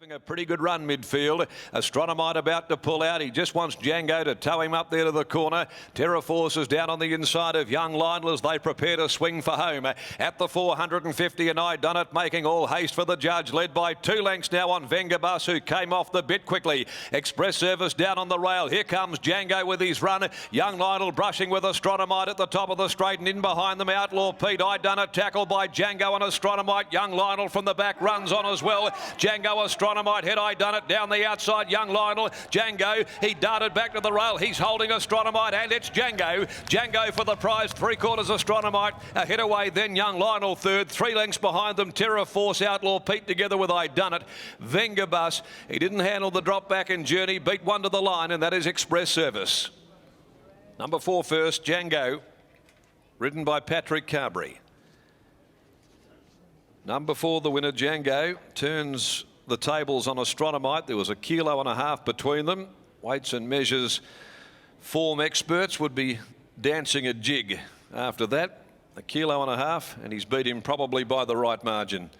Having a pretty good run midfield. Astronomite about to pull out. He just wants Django to tow him up there to the corner. Terra Force is down on the inside of Young Lionel as they prepare to swing for home. At the 450 and I done it, making all haste for the judge, led by 2 lengths now on Vengabus, who came off the bit quickly. Express Service down on the rail. Here comes Django with his run. Young Lionel brushing with Astronomite at the top of the straight, and in behind them Outlaw Pete. I done it, tackled by Django and Astronomite. Young Lionel from the back runs on as well. Django, Astronomite, head I done it down the outside. Young Lionel, Django, he darted back to the rail. He's holding Astronomite, and it's Django. Django for the prize, 3/4 Astronomite. Ahead away then Young Lionel third. 3 lengths behind them, Terra Force, Outlaw Pete together with I done it. Vengabus, he didn't handle the drop back and Journey, beat one to the line, and that is Express Service. Number 4 first, Django, ridden by Patrick Carberry. Number 4, the winner, Django, turns the tables on Astronomite. There was 1.5 kilos between them. Weights and measures form experts would be dancing a jig after that. 1.5 kilos, and he's beat him probably by the right margin.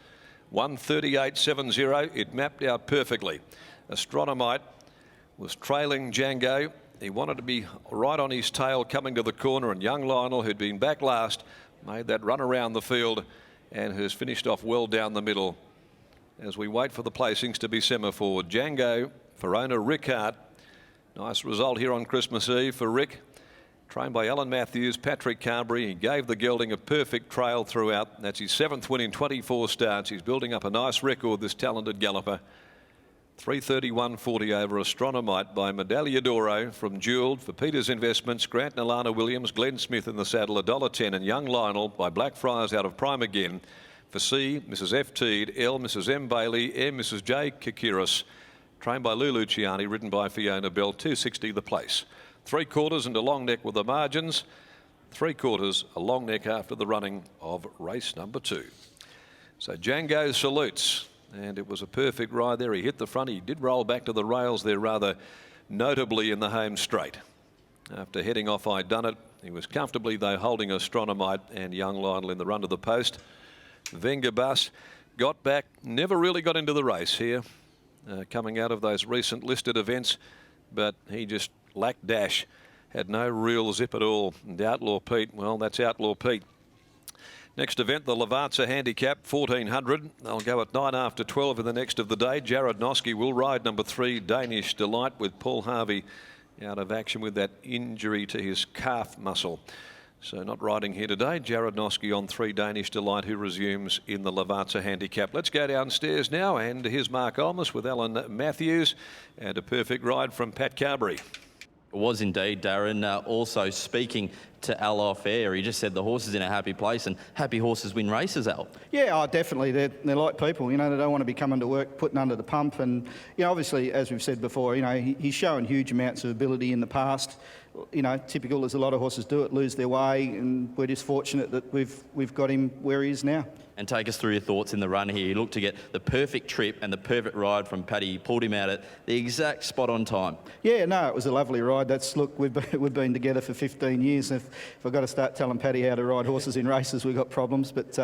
1:38.70. It mapped out perfectly. Astronomite was trailing Django. He wanted to be right on his tail coming to the corner, and Young Lionel, who'd been back last, made that run around the field and has finished off well down the middle as we wait for the placings to be semaphored. Django for owner Rick Hart. Nice result here on Christmas Eve for Rick. Trained by Alan Matthews, Patrick Carberry. He gave the gelding a perfect trail throughout. That's his 7th win in 24 starts. He's building up a nice record, this talented galloper. 3:31.40 over Astronomite by Medaglia d'Oro from Jewelled for Peter's Investments. Grant and Alana Williams, Glenn Smith in the saddle, $1.10, and Young Lionel by Blackfriars out of Prime again. For C, Mrs. F. Teed, L, Mrs. M. Bailey, M, Mrs. J. Kikiris. Trained by Lou Luciani, ridden by Fiona Bell, 260 the place. 3/4 and a long neck with the margins. 3/4 a long neck after the running of race number 2. So Django salutes, and it was a perfect ride there. He hit the front. He did roll back to the rails there rather notably in the home straight. After heading off I done it, he was comfortably though holding Astronomite and Young Lionel in the run to the post. Vengabus got back, never really got into the race here, coming out of those recent listed events, but he just lacked dash, had no real zip at all. And Outlaw Pete, well, that's Outlaw Pete. Next event, the Lavazza Handicap, 1400. They'll go at 9 after 12 in the next of the day. Jared Noski will ride number 3, Danish Delight, with Paul Harvey out of action with that injury to his calf muscle. So not riding here today. Jared Noski on 3, Danish Delight, who resumes in the Lavazza Handicap. Let's go downstairs now, and here's Mark Olmos with Alan Matthews, and a perfect ride from Pat Carberry. It was indeed, Darren. Also speaking to Al off air, he just said the horse is in a happy place, and happy horses win races, Al. Yeah, definitely. They're like people, you know, they don't want to be coming to work, putting under the pump. And, you know, obviously, as we've said before, you know, he's shown huge amounts of ability in the past. You know, typical as a lot of horses do it, lose their way, and we're just fortunate that we've got him where he is now. And take us through your thoughts in the run here. He looked to get the perfect trip and the perfect ride from Paddy. He pulled him out at the exact spot on time. Yeah, no, it was a lovely ride. Look, we've been together for 15 years. If I've got to start telling Paddy how to ride horses in races, we've got problems. But,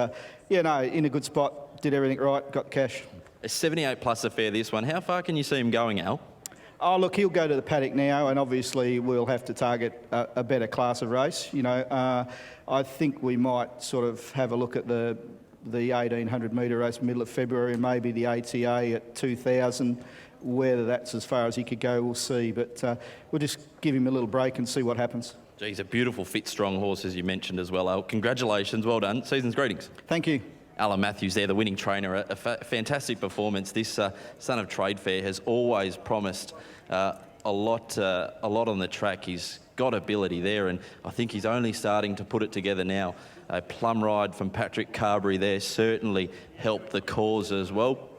yeah, no, in a good spot, did everything right, got the cash. A 78 plus affair, this one. How far can you see him going, Al? Oh, look, he'll go to the paddock now, and obviously we'll have to target a better class of race. You know, I think we might sort of have a look at the 1800 metre race middle of February, and maybe the ATA at 2000. Whether that's as far as he could go, we'll see. But we'll just give him a little break and see what happens. Geez, a beautiful, fit, strong horse, as you mentioned as well, Al. Congratulations, well done. Season's greetings. Thank you. Alan Matthews there, the winning trainer, a fantastic performance. This son of Trade Fair has always promised a lot on the track. He's got ability there, and I think he's only starting to put it together now. A plum ride from Patrick Carberry there certainly helped the cause as well.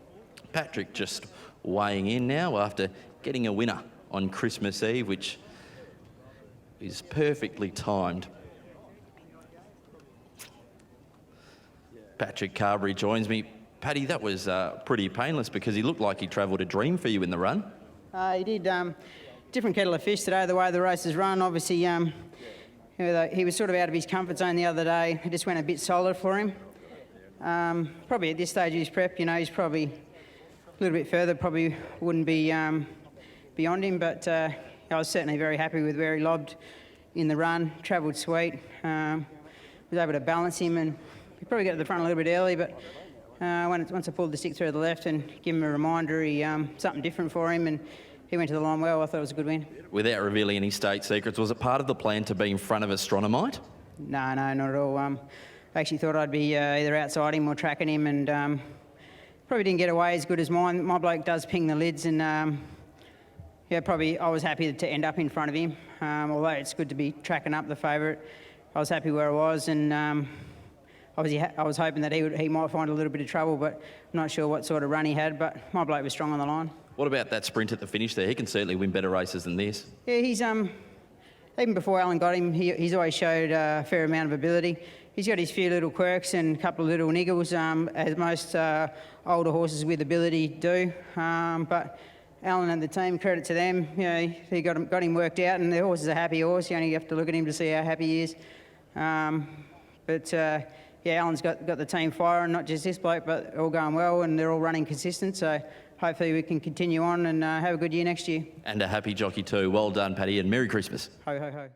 Patrick just weighing in now after getting a winner on Christmas Eve, which is perfectly timed. Patrick Carberry joins me. Paddy, that was pretty painless because he looked like he travelled a dream for you in the run. He did. Different kettle of fish today, the way the race is run. Obviously, he was sort of out of his comfort zone the other day. It just went a bit solid for him. Probably at this stage of his prep, you know, he's probably little bit further, probably wouldn't be beyond him, but I was certainly very happy with where he lobbed in the run, travelled sweet, was able to balance him, and he probably got to the front a little bit early, but once I pulled the stick through the left and give him a reminder, something different for him, and he went to the line well. I thought it was a good win. Without revealing any state secrets, was it part of the plan to be in front of Astronomite? No, not at all. I actually thought I'd be either outside him or tracking him, and probably didn't get away as good as mine. My bloke does ping the lids, and probably I was happy to end up in front of him. Although it's good to be tracking up the favourite, I was happy where I was, and obviously I was hoping that he might find a little bit of trouble, but I'm not sure what sort of run he had. But my bloke was strong on the line. What about that sprint at the finish there? He can certainly win better races than this. Yeah, he's even before Alan got him, he's always showed a fair amount of ability. He's got his few little quirks and a couple of little niggles, as most older horses with ability do. But Alan and the team, credit to them, he got him worked out, and the horse is a happy horse. You only have to look at him to see how happy he is. Alan's got the team firing, not just this bloke, but all going well, and they're all running consistent. So hopefully we can continue on and have a good year next year. And a happy jockey too. Well done, Paddy, and Merry Christmas. Ho, ho, ho.